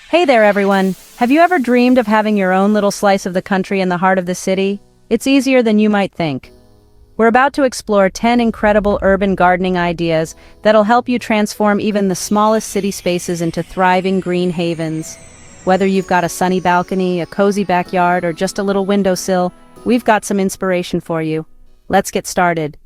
Hey there, everyone. Have you ever dreamed of having your own little slice of the country in the heart of the city? It's easier than you might think. We're about to explore 10 incredible urban gardening ideas that'll help you transform even the smallest city spaces into thriving green havens. Whether you've got a sunny balcony, a cozy backyard, or just a little windowsill, we've got some inspiration for you. Let's get started.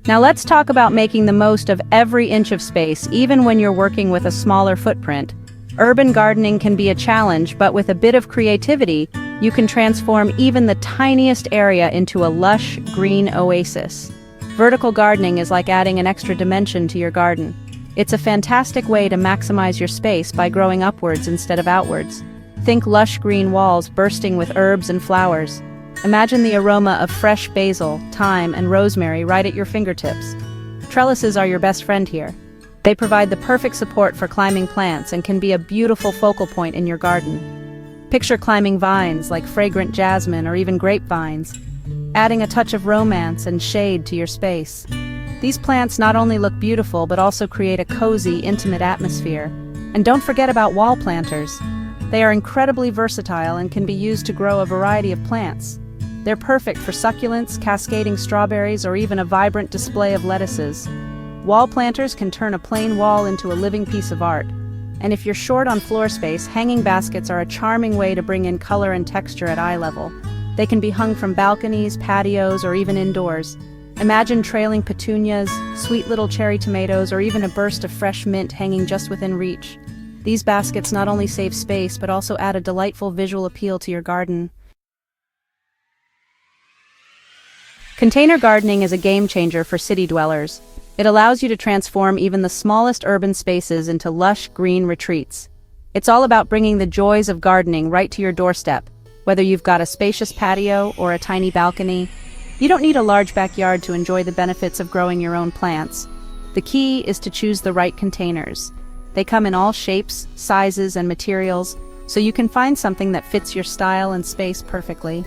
Now let's talk about making the most of every inch of space, even when you're working with a smaller footprint. Urban gardening can be a challenge, but with a bit of creativity, you can transform even the tiniest area into a lush, green oasis. Vertical gardening is like adding an extra dimension to your garden. It's a fantastic way to maximize your space by growing upwards instead of outwards. Think lush green walls bursting with herbs and flowers. Imagine the aroma of fresh basil, thyme, and rosemary right at your fingertips. Trellises are your best friend here. They provide the perfect support for climbing plants and can be a beautiful focal point in your garden. Picture climbing vines like fragrant jasmine or even grapevines, adding a touch of romance and shade to your space. These plants not only look beautiful but also create a cozy, intimate atmosphere. And don't forget about wall planters. They are incredibly versatile and can be used to grow a variety of plants. They're perfect for succulents, cascading strawberries, or even a vibrant display of lettuces. Wall planters can turn a plain wall into a living piece of art. And if you're short on floor space, hanging baskets are a charming way to bring in color and texture at eye level. They can be hung from balconies, patios, or even indoors. Imagine trailing petunias, sweet little cherry tomatoes, or even a burst of fresh mint hanging just within reach. These baskets not only save space but also add a delightful visual appeal to your garden. Container gardening is a game-changer for city dwellers. It allows you to transform even the smallest urban spaces into lush, green retreats. It's all about bringing the joys of gardening right to your doorstep. Whether you've got a spacious patio or a tiny balcony, you don't need a large backyard to enjoy the benefits of growing your own plants. The key is to choose the right containers. They come in all shapes, sizes, and materials, so you can find something that fits your style and space perfectly.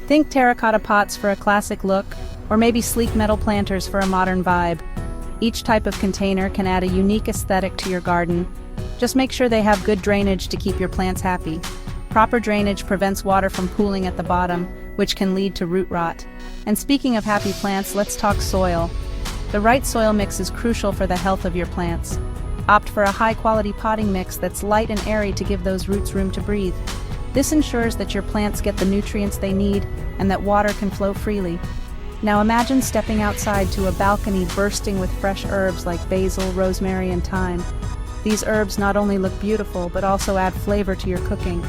Think terracotta pots for a classic look, or maybe sleek metal planters for a modern vibe. Each type of container can add a unique aesthetic to your garden. Just make sure they have good drainage to keep your plants happy. Proper drainage prevents water from pooling at the bottom, which can lead to root rot. And speaking of happy plants, let's talk soil. The right soil mix is crucial for the health of your plants. Opt for a high-quality potting mix that's light and airy to give those roots room to breathe. This ensures that your plants get the nutrients they need and that water can flow freely. Now imagine stepping outside to a balcony bursting with fresh herbs like basil, rosemary, and thyme. These herbs not only look beautiful but also add flavor to your cooking.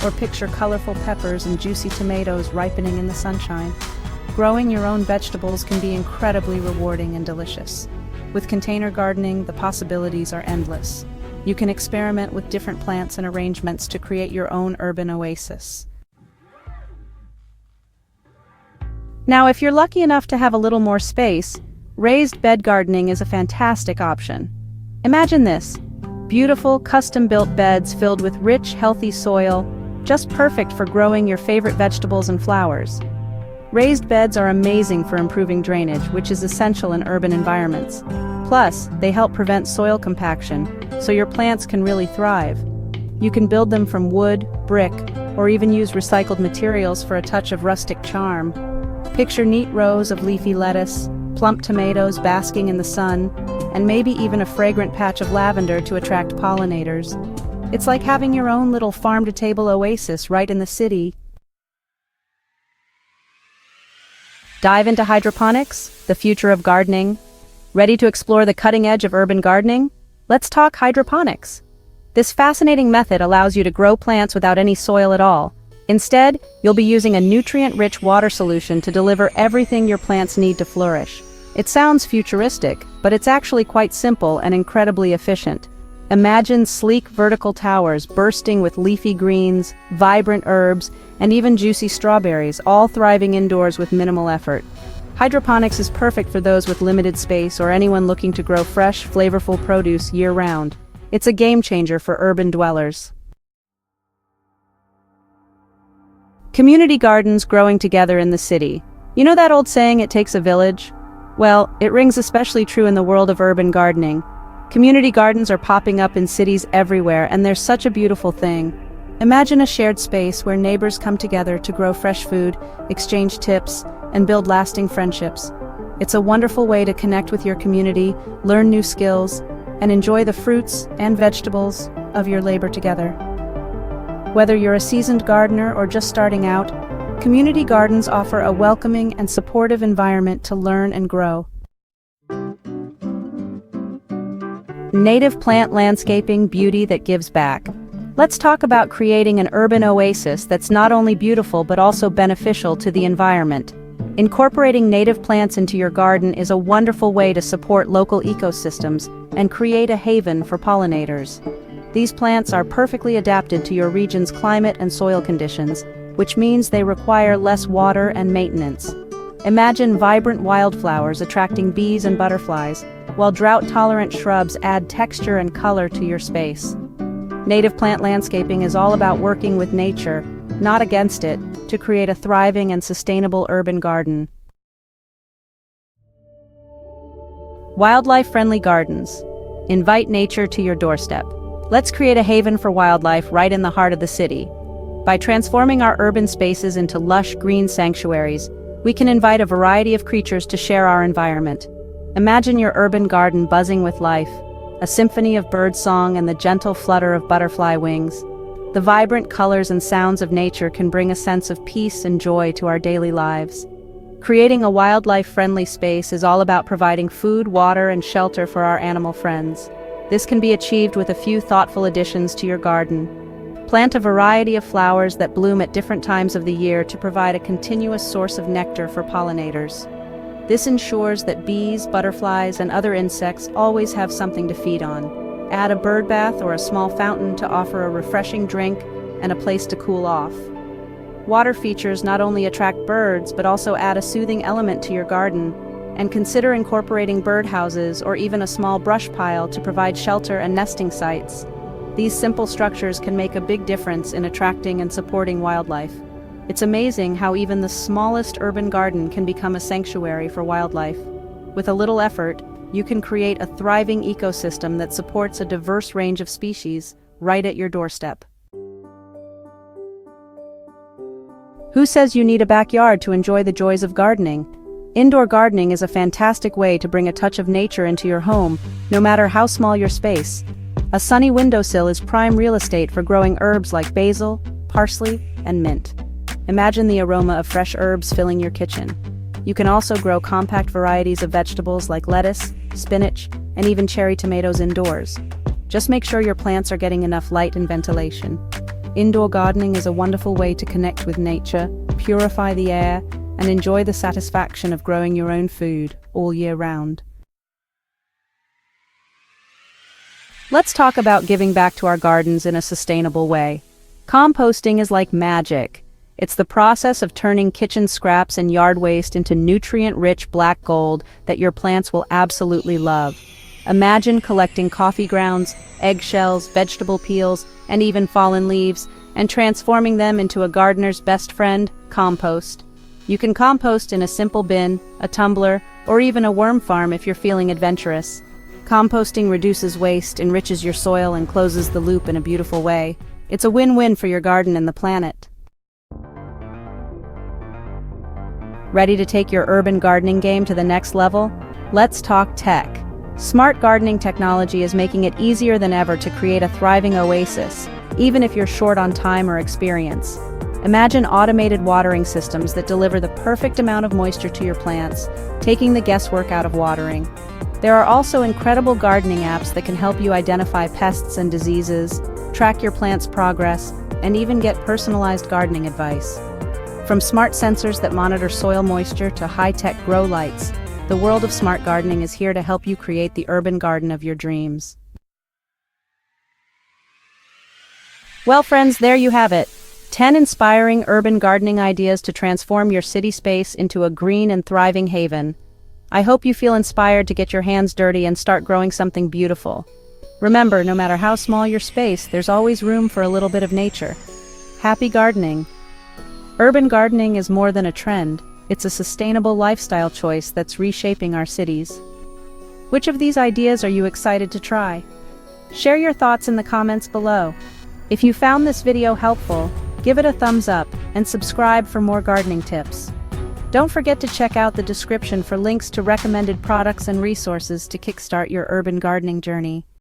Or picture colorful peppers and juicy tomatoes ripening in the sunshine. Growing your own vegetables can be incredibly rewarding and delicious. With container gardening, the possibilities are endless. You can experiment with different plants and arrangements to create your own urban oasis. Now, if you're lucky enough to have a little more space, raised bed gardening is a fantastic option. Imagine this: beautiful, custom-built beds filled with rich, healthy soil, just perfect for growing your favorite vegetables and flowers. Raised beds are amazing for improving drainage, which is essential in urban environments. Plus, they help prevent soil compaction, so your plants can really thrive. You can build them from wood, brick, or even use recycled materials for a touch of rustic charm. Picture neat rows of leafy lettuce, plump tomatoes basking in the sun, and maybe even a fragrant patch of lavender to attract pollinators. It's like having your own little farm-to-table oasis right in the city. Dive into hydroponics, the future of gardening. Ready to explore the cutting edge of urban gardening? Let's talk hydroponics. This fascinating method allows you to grow plants without any soil at all. Instead, you'll be using a nutrient-rich water solution to deliver everything your plants need to flourish. It sounds futuristic, but it's actually quite simple and incredibly efficient. Imagine sleek vertical towers bursting with leafy greens, vibrant herbs, and even juicy strawberries, all thriving indoors with minimal effort. Hydroponics is perfect for those with limited space or anyone looking to grow fresh, flavorful produce year-round. It's a game-changer for urban dwellers. Community gardens growing together in the city. You know that old saying, it takes a village? Well, it rings especially true in the world of urban gardening. Community gardens are popping up in cities everywhere, and they're such a beautiful thing. Imagine a shared space where neighbors come together to grow fresh food, exchange tips, and build lasting friendships. It's a wonderful way to connect with your community, learn new skills, and enjoy the fruits and vegetables of your labor together. Whether you're a seasoned gardener or just starting out, community gardens offer a welcoming and supportive environment to learn and grow. Native plant landscaping beauty that gives back. Let's talk about creating an urban oasis that's not only beautiful but also beneficial to the environment. Incorporating native plants into your garden is a wonderful way to support local ecosystems and create a haven for pollinators. These plants are perfectly adapted to your region's climate and soil conditions, which means they require less water and maintenance. Imagine vibrant wildflowers attracting bees and butterflies, while drought-tolerant shrubs add texture and color to your space. Native plant landscaping is all about working with nature, not against it, to create a thriving and sustainable urban garden. Wildlife-friendly gardens. Invite nature to your doorstep. Let's create a haven for wildlife right in the heart of the city. By transforming our urban spaces into lush green sanctuaries, we can invite a variety of creatures to share our environment. Imagine your urban garden buzzing with life, a symphony of birdsong and the gentle flutter of butterfly wings. The vibrant colors and sounds of nature can bring a sense of peace and joy to our daily lives. Creating a wildlife-friendly space is all about providing food, water, and shelter for our animal friends. This can be achieved with a few thoughtful additions to your garden. Plant a variety of flowers that bloom at different times of the year to provide a continuous source of nectar for pollinators. This ensures that bees, butterflies, and other insects always have something to feed on. Add a bird bath or a small fountain to offer a refreshing drink and a place to cool off. Water features not only attract birds but also add a soothing element to your garden, and consider incorporating birdhouses or even a small brush pile to provide shelter and nesting sites. These simple structures can make a big difference in attracting and supporting wildlife. It's amazing how even the smallest urban garden can become a sanctuary for wildlife. With a little effort, you can create a thriving ecosystem that supports a diverse range of species right at your doorstep. Who says you need a backyard to enjoy the joys of gardening? Indoor gardening is a fantastic way to bring a touch of nature into your home, no matter how small your space. A sunny windowsill is prime real estate for growing herbs like basil, parsley, and mint. Imagine the aroma of fresh herbs filling your kitchen. You can also grow compact varieties of vegetables like lettuce, spinach, and even cherry tomatoes indoors. Just make sure your plants are getting enough light and ventilation. Indoor gardening is a wonderful way to connect with nature, purify the air, and enjoy the satisfaction of growing your own food all year round. Let's talk about giving back to our gardens in a sustainable way. Composting is like magic. It's the process of turning kitchen scraps and yard waste into nutrient-rich black gold that your plants will absolutely love. Imagine collecting coffee grounds, eggshells, vegetable peels, and even fallen leaves, and transforming them into a gardener's best friend, compost. You can compost in a simple bin, a tumbler, or even a worm farm if you're feeling adventurous. Composting reduces waste, enriches your soil, and closes the loop in a beautiful way. It's a win-win for your garden and the planet. Ready to take your urban gardening game to the next level? Let's talk tech. Smart gardening technology is making it easier than ever to create a thriving oasis, even if you're short on time or experience. Imagine automated watering systems that deliver the perfect amount of moisture to your plants, taking the guesswork out of watering. There are also incredible gardening apps that can help you identify pests and diseases, track your plant's progress, and even get personalized gardening advice. From smart sensors that monitor soil moisture to high-tech grow lights, the world of smart gardening is here to help you create the urban garden of your dreams. Well, friends, there you have it. 10 inspiring urban gardening ideas to transform your city space into a green and thriving haven. I hope you feel inspired to get your hands dirty and start growing something beautiful. Remember, no matter how small your space, there's always room for a little bit of nature. Happy gardening! Urban gardening is more than a trend. It's a sustainable lifestyle choice that's reshaping our cities. Which of these ideas are you excited to try? Share your thoughts in the comments below. If you found this video helpful, give it a thumbs up and subscribe for more gardening tips. Don't forget to check out the description for links to recommended products and resources to kickstart your urban gardening journey.